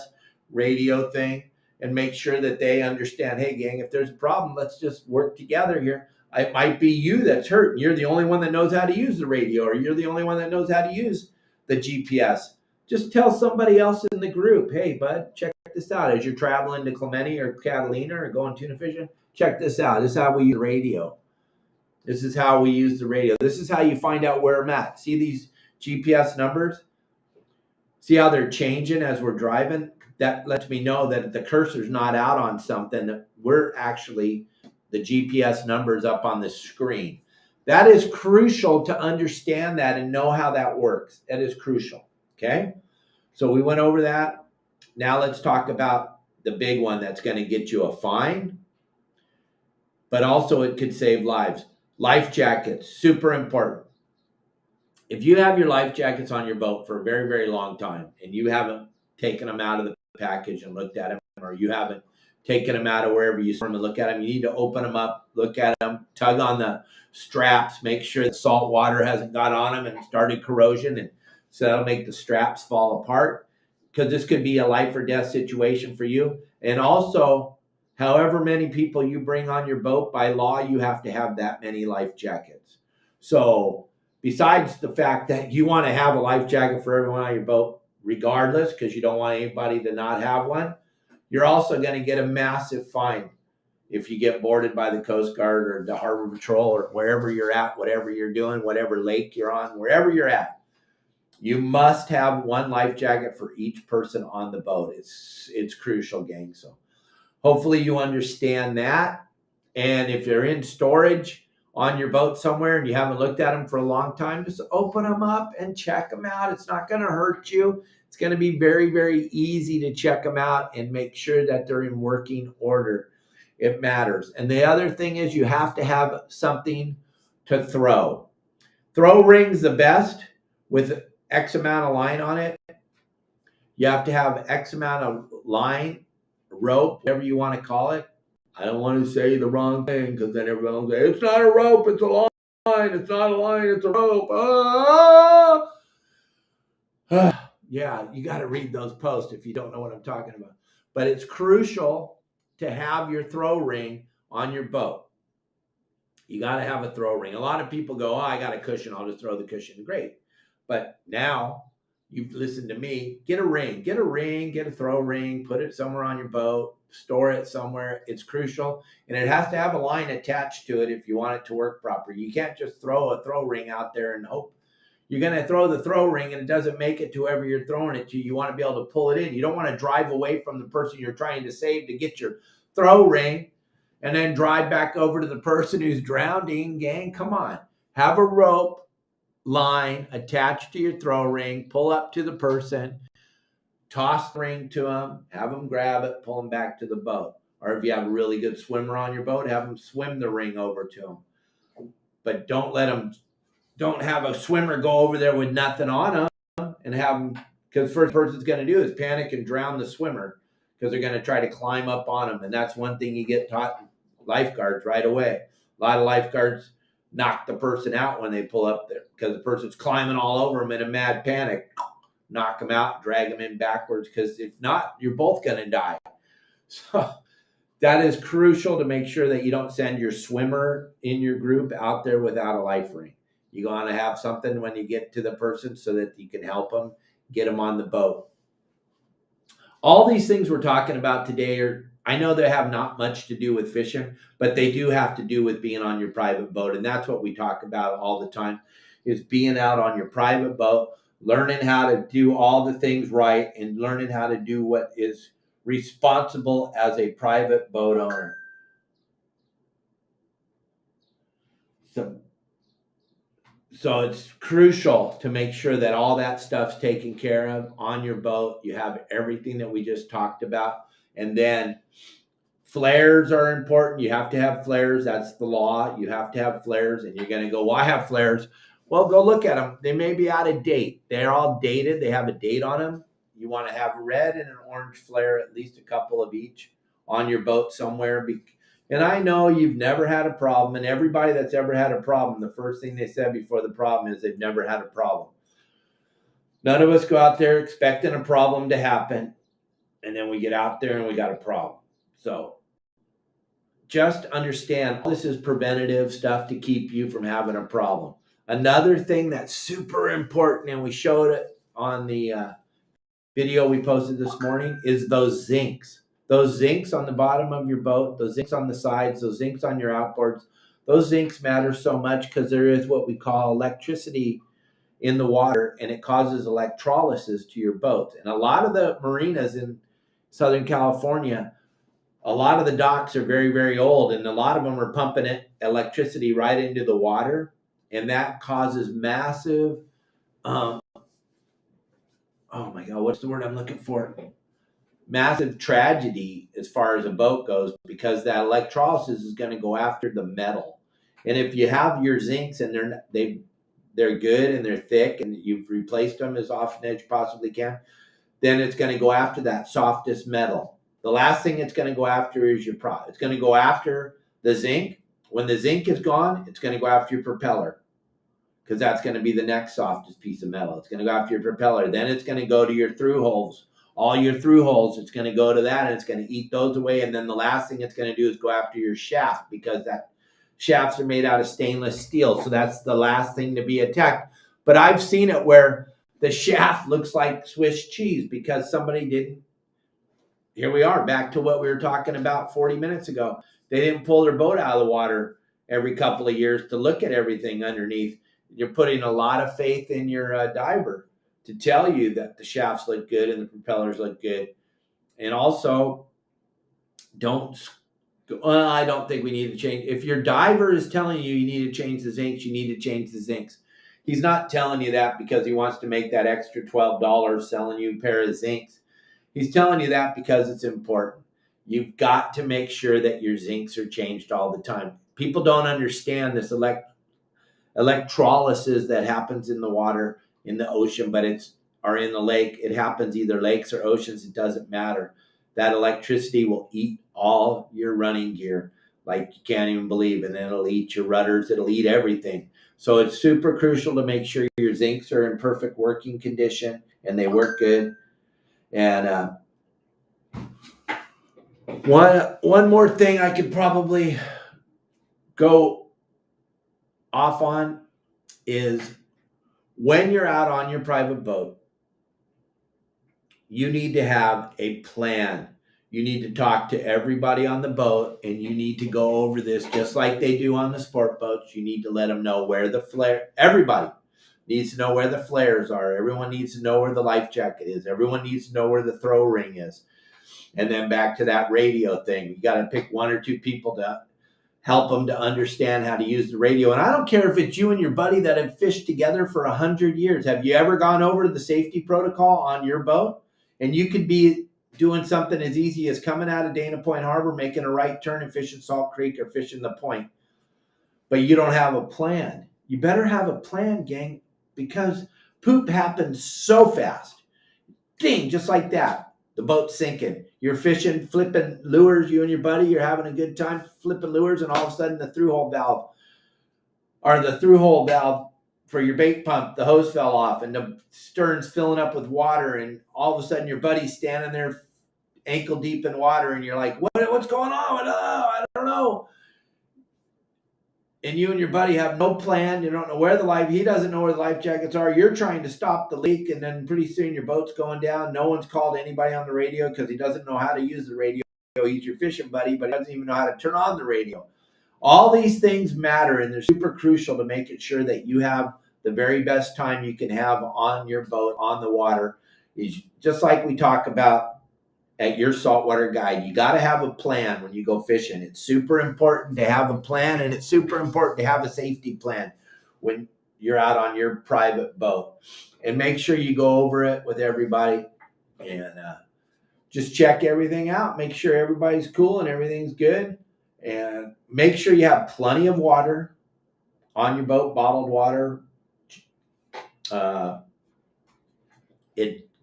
radio thing and make sure that they understand, hey, gang, if there's a problem, let's just work together here. It might be you that's hurt, and you're the only one that knows how to use the radio, or you're the only one that knows how to use the GPS. Just tell somebody else in the group, hey, bud, check this out. As you're traveling to Clemente or Catalina or going tuna fishing, check this out. This is how we use the radio. This is how we use the radio. This is how you find out where I'm at. See these GPS numbers? See how they're changing as we're driving? That lets me know that the cursor's not out on something. We're actually, the GPS numbers up on the screen. That is crucial to understand that and know how that works. That is crucial. Okay? So we went over that. Now let's talk about the big one that's going to get you a fine, but also it could save lives. Life jackets, super important. If you have your life jackets on your boat for a very, very long time and you haven't taken them out of the package and looked at them, or you haven't taken them out of wherever you store them and look at them, you need to open them up, look at them, tug on the straps, make sure the salt water hasn't got on them and started corrosion, and so that'll make the straps fall apart, because this could be a life or death situation for you. And also, however many people you bring on your boat, by law, you have to have that many life jackets. So besides the fact that you want to have a life jacket for everyone on your boat, regardless, because you don't want anybody to not have one, you're also going to get a massive fine if you get boarded by the Coast Guard or the Harbor Patrol or wherever you're at, whatever you're doing, whatever lake you're on, wherever you're at. You must have one life jacket for each person on the boat. It's crucial, gang. So hopefully you understand that. And if they're in storage on your boat somewhere and you haven't looked at them for a long time, just open them up and check them out. It's not going to hurt you. It's going to be very, very easy to check them out and make sure that they're in working order. It matters. And the other thing is you have to have something to throw. Throw ring's the best with X amount of line on it. You have to have X amount of line, rope, whatever you want to call it. I don't want to say the wrong thing because then everyone will say, it's not a rope, it's a line. It's not a line, it's a rope. Yeah, you got to read those posts if you don't know what I'm talking about. But it's crucial to have your throw ring on your boat. You got to have a throw ring. A lot of people go, I got a cushion, I'll just throw the cushion. Great. But now you've listened to me. Get a ring, get a throw ring, put it somewhere on your boat, store it somewhere. It's crucial. And it has to have a line attached to it if you want it to work properly. You can't just throw a throw ring out there and hope you're going to throw the throw ring and it doesn't make it to whoever you're throwing it to, you want to be able to pull it in. You don't want to drive away from the person you're trying to save to get your throw ring and then drive back over to the person who's drowning. Gang, come on. Have a rope line attached to your throw ring, pull up to the person, toss the ring to them, have them grab it, pull them back to the boat. Or if you have a really good swimmer on your boat, have them swim the ring over to them. But don't have a swimmer go over there with nothing on them and have them, because first person's going to do is panic and drown the swimmer because they're going to try to climb up on them. And that's one thing you get taught lifeguards right away. A lot of lifeguards knock the person out when they pull up there because the person's climbing all over them in a mad panic. Knock them out, drag them in backwards, because if not, you're both going to die. So that is crucial to make sure that you don't send your swimmer in your group out there without a life ring. You want to have something when you get to the person so that you can help them, get them on the boat. All these things we're talking about today are, I know they have not much to do with fishing, but they do have to do with being on your private boat. And that's what we talk about all the time, is being out on your private boat, learning how to do all the things right and learning how to do what is responsible as a private boat owner. So it's crucial to make sure that all that stuff's taken care of on your boat. You have everything that we just talked about. And then flares are important. You have to have flares. That's the law. You have to have flares. And you're going to go, well, I have flares. Well, go look at them. They may be out of date. They're all dated. They have a date on them. You want to have a red and an orange flare, at least a couple of each on your boat somewhere. And I know you've never had a problem, and everybody that's ever had a problem, the first thing they said before the problem is they've never had a problem. None of us go out there expecting a problem to happen, and then we get out there and we got a problem. So just understand this is preventative stuff to keep you from having a problem. Another thing that's super important, and we showed it on the video we posted this morning, is those zincs. Those zincs on the bottom of your boat, those zincs on the sides, those zincs on your outboards, those zincs matter so much because there is what we call electricity in the water, and it causes electrolysis to your boat. And a lot of the marinas in Southern California, a lot of the docks are very, very old, and a lot of them are pumping electricity right into the water, and that causes massive, oh my God, what's the word I'm looking for? Massive tragedy as far as a boat goes, because that electrolysis is going to go after the metal. And if you have your zincs and they're good and they're thick and you've replaced them as often as you possibly can, then it's going to go after that softest metal. The last thing it's going to go after is your prop. It's going to go after the zinc. When the zinc is gone, it's going to go after your propeller, because that's going to be the next softest piece of metal. It's going to go after your propeller. Then it's going to go to your through holes. All your through holes, it's going to go to that, and it's going to eat those away. And then the last thing it's going to do is go after your shaft, because that shafts are made out of stainless steel. So that's the last thing to be attacked. But I've seen it where the shaft looks like Swiss cheese because somebody didn't. Here we are back to what we were talking about 40 minutes ago. They didn't pull their boat out of the water every couple of years to look at everything underneath. You're putting a lot of faith in your diver to tell you that the shafts look good and the propellers look good. And also, I don't think we need to change. If your diver is telling you need to change the zincs, you need to change the zincs. He's not telling you that because he wants to make that extra $12 selling you a pair of zincs. He's telling you that because it's important. You've got to make sure that your zincs are changed all the time. People don't understand this electrolysis that happens in the water, in the ocean, or in the lake. It happens either lakes or oceans. It doesn't matter. That electricity will eat all your running gear like you can't even believe. And then it'll eat your rudders. It'll eat everything. So it's super crucial to make sure your zincs are in perfect working condition and they work good. And one more thing I could probably go off on is, when you're out on your private boat, you need to have a plan. You need to talk to everybody on the boat, and you need to go over this just like they do on the sport boats. You need to let them know where the flare, everybody, needs to know where the flares are. Everyone needs to know where the life jacket is. Everyone needs to know where the throw ring is. And then back to that radio thing. You got to pick one or two people to help them to understand how to use the radio. And I don't care if it's you and your buddy that have fished together for 100 years. Have you ever gone over to the safety protocol on your boat? And you could be doing something as easy as coming out of Dana Point Harbor, making a right turn and fishing Salt Creek or fishing the point. But you don't have a plan. You better have a plan, gang, because poop happens so fast. Ding, just like that. The boat's sinking. You're fishing, flipping lures, you and your buddy, you're having a good time flipping lures, and all of a sudden the through-hole valve for your bait pump, the hose fell off, and the stern's filling up with water, and all of a sudden your buddy's standing there ankle deep in water, and you're like, what's going on? I don't know. And you and your buddy have no plan. You don't know where he doesn't know where the life jackets are. You're trying to stop the leak, and then pretty soon your boat's going down. No one's called anybody on the radio because he doesn't know how to use the radio. He's your fishing buddy, but he doesn't even know how to turn on the radio. All these things matter, and they're super crucial to making sure that you have the very best time you can have on your boat, on the water. Is just like we talk about at Your Saltwater Guide. You got to have a plan when you go fishing. It's super important to have a plan, and it's super important to have a safety plan when you're out on your private boat. And make sure you go over it with everybody and just check everything out. Make sure everybody's cool and everything's good. And make sure you have plenty of water on your boat, bottled water.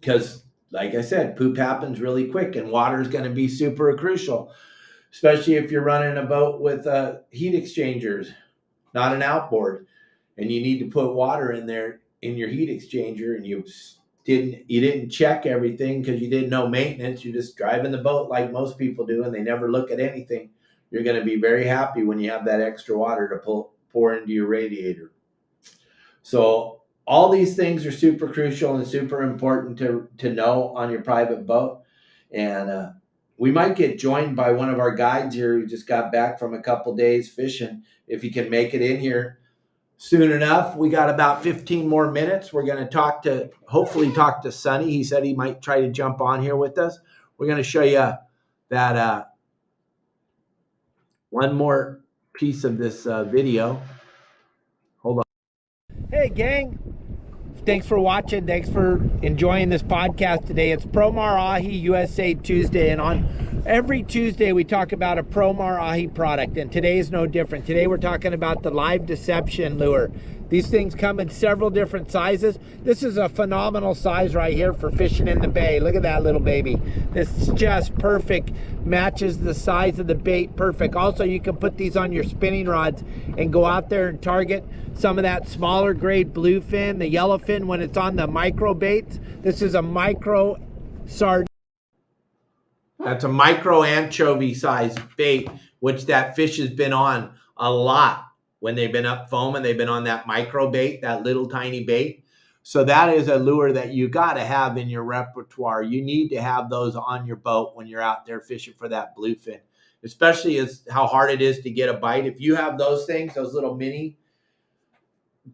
Because like I said, poop happens really quick, and water is going to be super crucial, especially if you're running a boat with heat exchangers, not an outboard, and you need to put water in there in your heat exchanger, and you didn't check everything because you didn't know maintenance. You're just driving the boat like most people do, and they never look at anything. You're going to be very happy when you have that extra water to pour into your radiator. So all these things are super crucial and super important to know on your private boat. And we might get joined by one of our guides here who just got back from a couple days fishing. If he can make it in here soon enough. We got about 15 more minutes. We're going to hopefully talk to Sonny. He said he might try to jump on here with us. We're going to show you that one more piece of this video. Hold on. Hey, gang. Thanks for watching. Thanks for enjoying this podcast today. It's Promar Ahi USA Tuesday, and on every Tuesday we talk about a Promar Ahi product, and today is no different. Today we're talking about the live deception lure. These things come in several different sizes. This is a phenomenal size right here for fishing in the bay. Look at that little baby. This is just perfect. Matches the size of the bait perfect. Also, you can put these on your spinning rods and go out there and target some of that smaller grade bluefin, the yellowfin when it's on the micro baits. This is a micro sardine. That's a micro anchovy size bait, which that fish has been on a lot when they've been up foaming. They've been on that micro bait, that little tiny bait. So that is a lure that you got to have in your repertoire. You need to have those on your boat when you're out there fishing for that bluefin, especially as how hard it is to get a bite. If you have those things, those little mini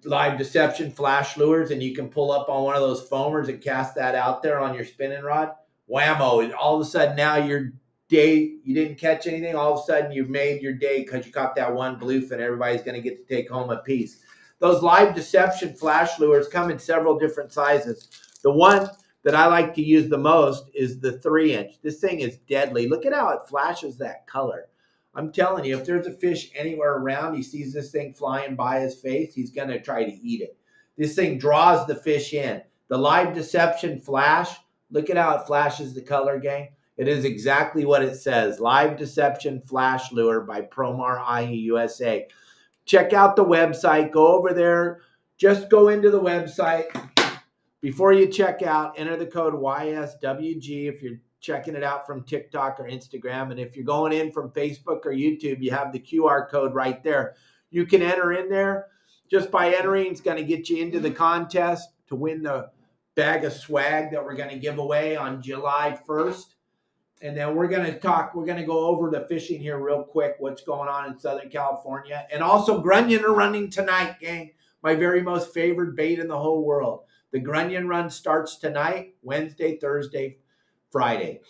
live deception flash lures, and you can pull up on one of those foamers and cast that out there on your spinning rod, whammo, all of a sudden now your day, you didn't catch anything, all of a sudden you've made your day because you caught that one bluefin. Everybody's going to get to take home a piece. Those live deception flash lures come in several different sizes. The one that I like to use the most is the 3-inch. This thing is deadly. Look at how it flashes that color. I'm telling you, if there's a fish anywhere around, he sees this thing flying by his face, he's going to try to eat it. This thing draws the fish in. The live deception flash, look at how it flashes the color, gang. It is exactly what it says. Live deception flash lure by Promar Ahi USA. Check out the website. Go over there. Just go into the website. Before you check out, enter the code YSWG if you're checking it out from TikTok or Instagram. And if you're going in from Facebook or YouTube, you have the QR code right there. You can enter in there. Just by entering, it's going to get you into the contest to win the bag of swag that we're going to give away on July 1st. And then we're going to go over the fishing here real quick, what's going on in Southern California. And also Grunion are running tonight, gang. my very most favorite bait in the whole world. The Grunion run starts tonight, Wednesday, Thursday, Friday.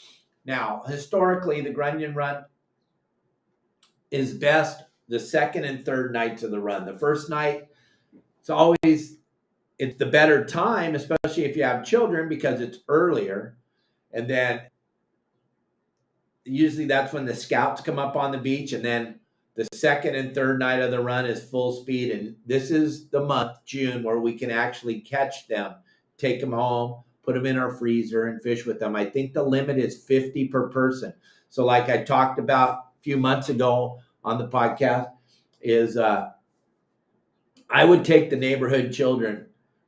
Now, historically, the Grunion run is best the second and third nights of the run. The first night, it's the better time, especially if you have children, because it's earlier. And then usually that's when the scouts come up on the beach, and then the second and third night of the run is full speed. And this is the month, June, where we can actually catch them, take them home, put them in our freezer and fish with them. I think the limit is 50 per person. So like I talked about a few months ago on the podcast, is I would take the neighborhood children.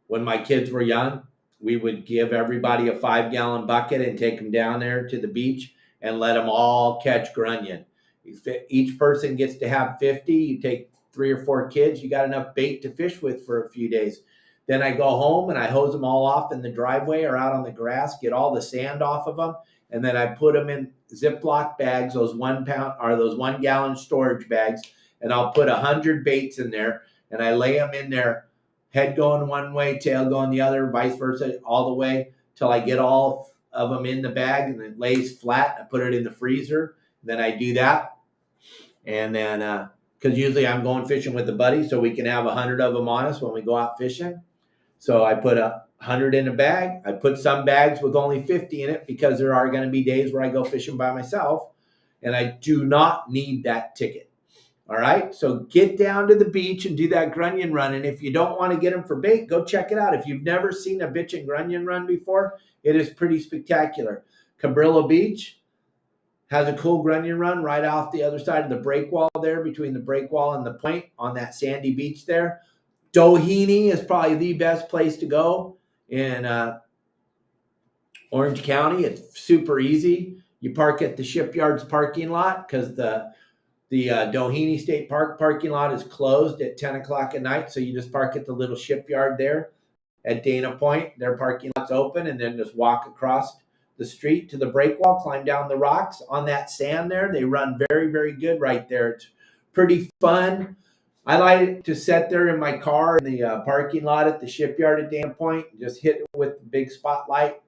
When my kids were young, we would give everybody a 5-gallon bucket and take them down there to the beach and let them all catch Grunion. Each person gets to have 50. You take 3 or 4 kids, you got enough bait to fish with for a few days. Then I go home and I hose them all off in the driveway or out on the grass, get all the sand off of them, and then I put them in Ziploc bags, those 1 pound or those 1-gallon storage bags, and I'll put 100 baits in there, and I lay them in there, head going one way, tail going the other, vice versa, all the way till I get all of them in the bag, and it lays flat. I put it in the freezer. Then I do that, and then because usually I'm going fishing with a buddy, so we can have 100 of them on us when we go out fishing. So I put 100 in a bag. I put some bags with only 50 in it because there are going to be days where I go fishing by myself, and I do not need that ticket. All right, so get down to the beach and do that Grunion run. And if you don't want to get them for bait, go check it out. If you've never seen a bitch and Grunion run before, it is pretty spectacular. Cabrillo Beach has a cool Grunion run right off the other side of the break wall there, between the break wall and the point on that sandy beach there. Doheny is probably the best place to go in Orange County. It's super easy. You park at the shipyard's parking lot because the Doheny State Park parking lot is closed at 10 o'clock at night. So you just park at the little shipyard there at Dana Point. Their parking lot's open, and then just walk across the street to the break wall, climb down the rocks on that sand there. They run very, very good right there. It's pretty fun. I like to sit there in my car in the parking lot at the shipyard at Dana Point and just hit it with the big spotlight,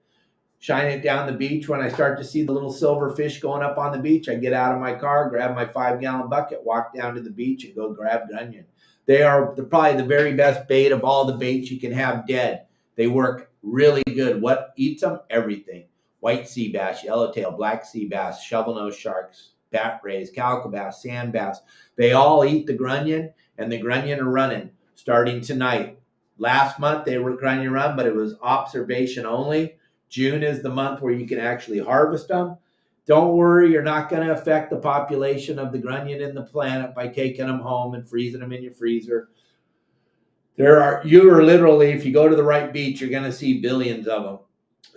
shine it down the beach. When I start to see the little silver fish going up on the beach, I get out of my car, grab my 5-gallon bucket, walk down to the beach, and go grab Grunion. They're probably the very best bait of all the baits you can have dead. They work really good. What eats them? Everything. White sea bass, yellowtail, black sea bass, shovel-nosed sharks, bat rays, calico bass, sand bass. They all eat the Grunion, and the Grunion are running starting tonight. Last month they were Grunion run, but it was observation only. June is the month where you can actually harvest them. Don't worry, you're not going to affect the population of the Grunion in the planet by taking them home and freezing them in your freezer. You are literally, if you go to the right beach, you're going to see billions of them.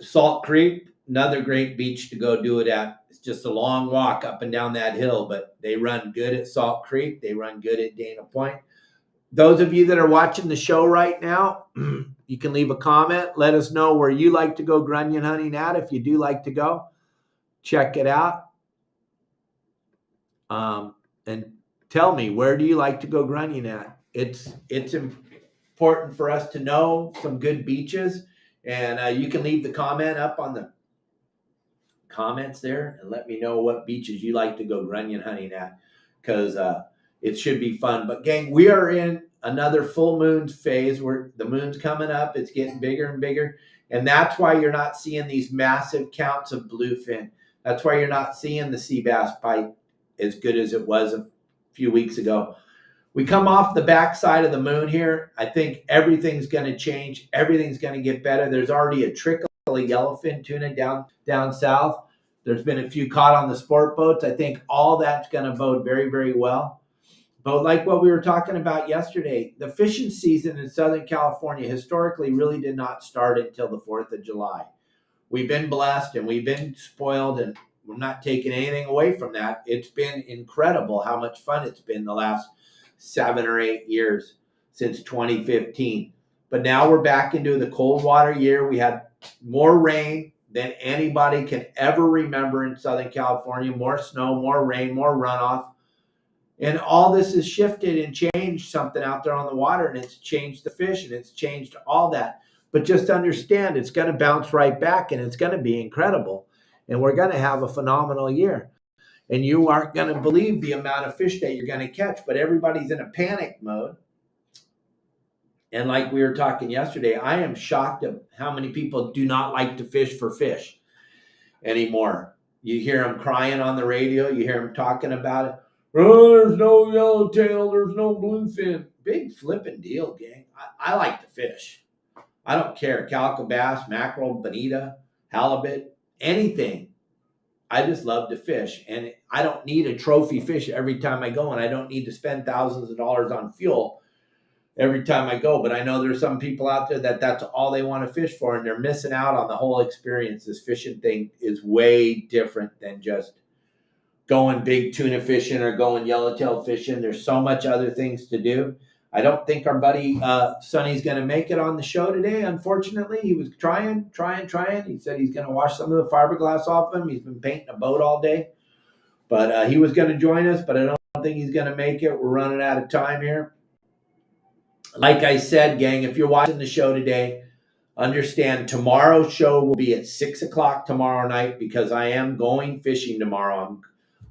Salt Creek, another great beach to go do it at. It's just a long walk up and down that hill, but they run good at Salt Creek. They run good at Dana Point. Those of you that are watching the show right now, you can leave a comment. Let us know where you like to go Grunion hunting at. If you do like to go, check it out. And tell me, where do you like to go Grunion at? It's important for us to know some good beaches. And you can leave the comment up on the comments there and let me know what beaches you like to go Grunion hunting at, because it should be fun. But gang, we are in another full moon phase where the moon's coming up. It's getting bigger and bigger. And that's why you're not seeing these massive counts of bluefin. That's why you're not seeing the sea bass bite as good as it was a few weeks ago. We come off the backside of the moon here. I think everything's going to change. Everything's going to get better. There's already a trickle of yellowfin tuna down south. There's been a few caught on the sport boats. I think all that's going to bode very, very well. But like what we were talking about yesterday, the fishing season in Southern California historically really did not start until the 4th of July. We've been blessed and we've been spoiled, and we're not taking anything away from that. It's been incredible how much fun it's been the last 7 or 8 years since 2015. But now we're back into the cold water year. We had more rain than anybody can ever remember in Southern California. More snow, more rain, more runoff. And all this has shifted and changed something out there on the water, and it's changed the fish and it's changed all that. But just understand it's going to bounce right back and it's going to be incredible. And we're going to have a phenomenal year. And you aren't going to believe the amount of fish that you're going to catch, but everybody's in a panic mode. And like we were talking yesterday, I am shocked at how many people do not like to fish for fish anymore. You hear them crying on the radio. You hear them talking about it. Oh, there's no yellowtail. There's no bluefin. Big flipping deal, gang. I like to fish. I don't care. Calico bass, mackerel, bonita, halibut, anything. I just love to fish. And I don't need a trophy fish every time I go. And I don't need to spend thousands of dollars on fuel every time I go. But I know there's some people out there that's all they want to fish for, and they're missing out on the whole experience. This fishing thing is way different than just going big tuna fishing or going yellowtail fishing. There's so much other things to do. I don't think our buddy Sonny's going to make it on the show today. Unfortunately, he was trying. He said he's going to wash some of the fiberglass off him. He's been painting a boat all day. But he was going to join us, but I don't think he's going to make it. We're running out of time here. Like I said, gang, if you're watching the show today, understand tomorrow's show will be at 6 o'clock tomorrow night because I am going fishing tomorrow.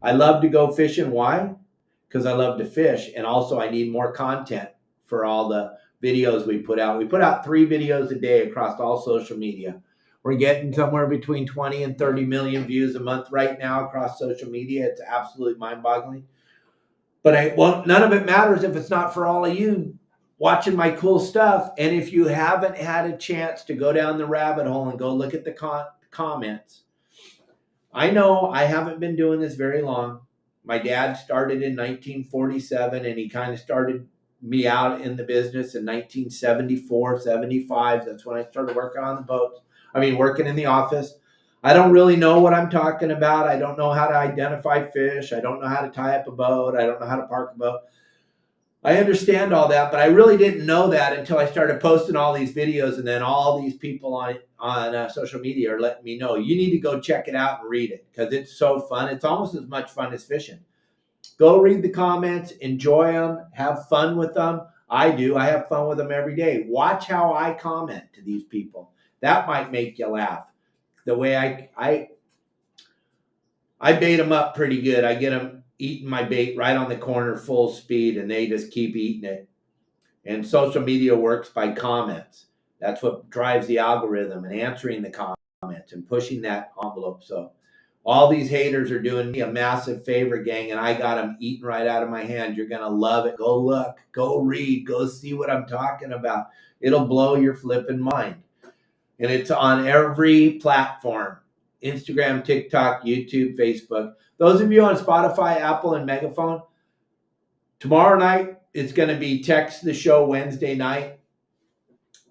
I love to go fishing. Why? Because I love to fish. And also I need more content for all the videos we put out. We put out 3 videos a day across all social media. We're getting somewhere between 20 and 30 million views a month right now across social media. It's absolutely mind-boggling. But none of it matters if it's not for all of you watching my cool stuff. And if you haven't had a chance to go down the rabbit hole and go look at the comments, I know I haven't been doing this very long. My dad started in 1947, and he kind of started me out in the business in 1974, 75. That's when I started working on the boats. Working in the office. I don't really know what I'm talking about. I don't know how to identify fish. I don't know how to tie up a boat. I don't know how to park a boat. I understand all that, but I really didn't know that until I started posting all these videos, and then all these people on social media are letting me know. You need to go check it out and read it because it's so fun. It's almost as much fun as fishing. Go read the comments, enjoy them, have fun with them. I do. I have fun with them every day. Watch how I comment to these people. That might make you laugh. The way I bait them up pretty good. I get them eating my bait right on the corner full speed, and they just keep eating it. And social media works by comments. That's what drives the algorithm, and answering the comments and pushing that envelope. So all these haters are doing me a massive favor, gang, and I got them eating right out of my hand. You're going to love it. Go look, go read, go see what I'm talking about. It'll blow your flipping mind. And it's on every platform: Instagram, TikTok, YouTube, Facebook. Those of you on Spotify, Apple, and Megaphone, tomorrow night, it's going to be Text the Show Wednesday night.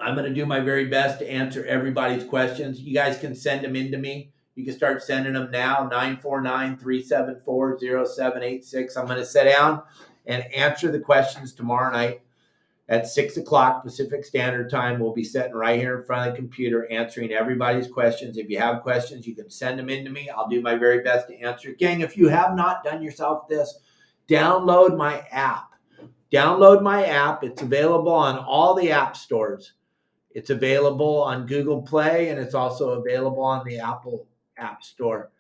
I'm going to do my very best to answer everybody's questions. You guys can send them in to me. You can start sending them now, 949-374-0786. I'm going to sit down and answer the questions tomorrow night at 6 o'clock Pacific Standard Time. We'll be sitting right here in front of the computer answering everybody's questions. If you have questions, you can send them in to me. I'll do my very best to answer. Gang, if you have not done yourself this, download my app. Download my app. It's available on all the app stores. It's available on Google Play, and it's also available on the Apple App Store.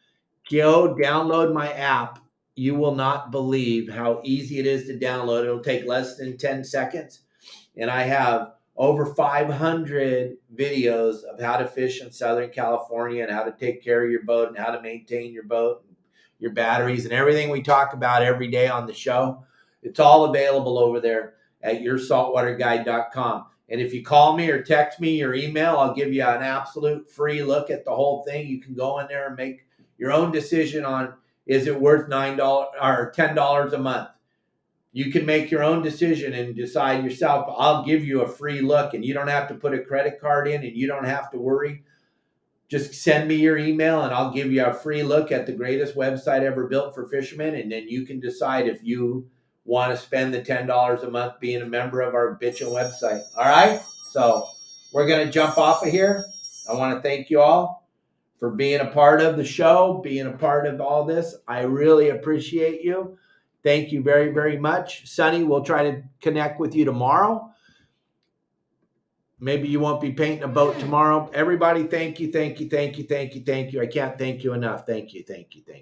Go download my app. You will not believe how easy it is to download. It'll take less than 10 seconds. And I have over 500 videos of how to fish in Southern California and how to take care of your boat and how to maintain your boat, and your batteries, and everything we talk about every day on the show. It's all available over there at yoursaltwaterguide.com. And if you call me or text me or email, I'll give you an absolute free look at the whole thing. You can go in there and make your own decision on, is it worth $9 or $10 a month? You can make your own decision and decide yourself. I'll give you a free look, and you don't have to put a credit card in, and you don't have to worry. Just send me your email, and I'll give you a free look at the greatest website ever built for fishermen, and then you can decide if you want to spend the $10 a month being a member of our bitchin' website. All right? So we're going to jump off of here. I want to thank you all for being a part of the show, being a part of all this. I really appreciate you. Thank you very, very much. Sonny, we'll try to connect with you tomorrow. Maybe you won't be painting a boat tomorrow. Everybody, thank you, thank you, thank you, thank you, thank you. I can't thank you enough. Thank you, thank you, thank you.